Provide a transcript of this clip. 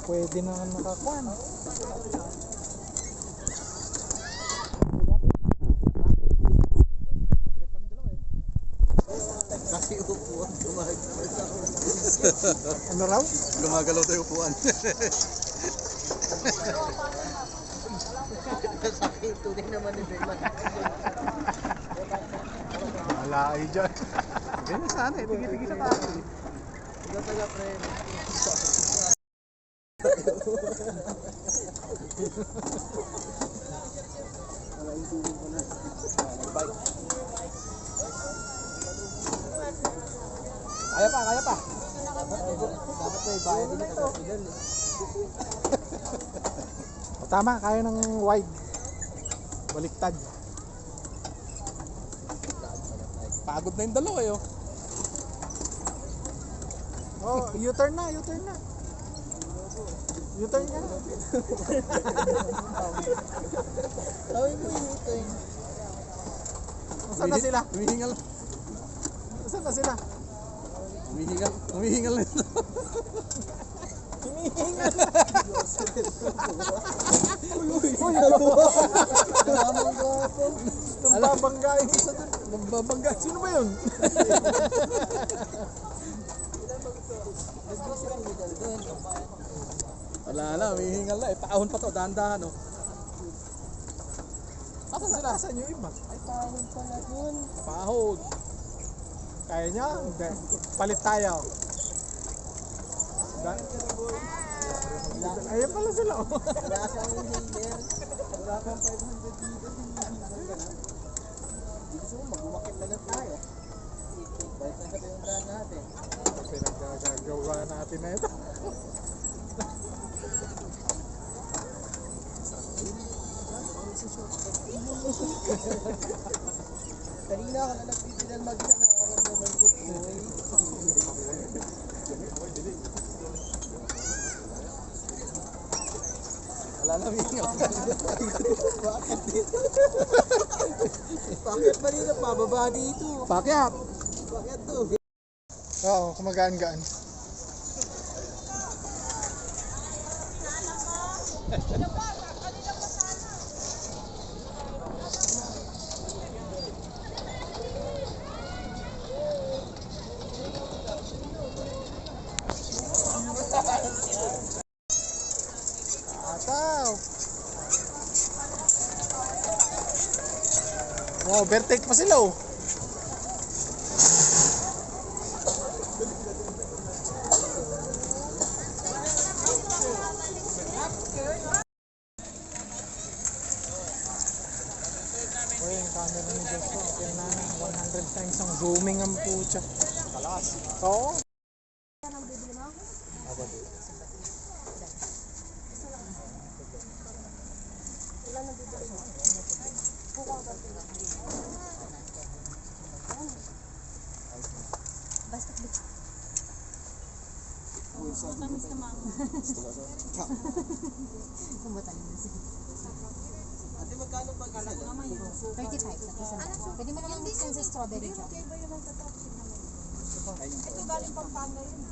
Pwede na nakakuan. Kasi upuan, gumagalaw sa Ano raw? gumagalaw tayo upuan. Sakit, tunay naman ni Berman. Wala kayo dyan. Ganyan sana eh, tigi-tigi sa tayo eh. Taga pre. Kaya pa, kaya pa. Dapat may bayad din ito. Tama, kaya ng wide. Baliktad. Pagod na yung dalawa eh. Oh, U-turn na, U-turn na. U-turn ka na. Tawin mo yung ito eh. Saan na sila? Humihingal. Saan na sila? Humihingal na ito. Hinihingal. Uy, nambabanggain isa dun. Nambabangga. Sino ba yun? Wala na, humihingal na eh. Paahon pa to, dahan-dahan oh. Asan sila? Asan yung iba? Ay, paahon pala dun. Pahod. Kaya niya? Hindi. Palit tayo. Ayan pala sila. Wala kang inhaler. Wala kang 500 dito. Gusto mo, mag-umakit na lang tayo. Balik na sa pinuntahan natin. Pinaggagawa natin na ito. Kanina ako na nagpipinal mag-ina. Nakaramdaman ko po. Wala na mingaw. Bakit dito? Bakit ba dito? Pababa dito. Pakyat. Bakit to? Oo, kumagaan-gaan. Ataw. Oh, overtake pa sila oh. Oh, yung camera ni Joshua, okay na 100 times ang zooming ang putya. Kalakas. Oo. Ate, magkano ba kasi? 35 sa isang dako. Pwede mo naman mix yan sa strawberry jam. Ito galing Pampanga yun.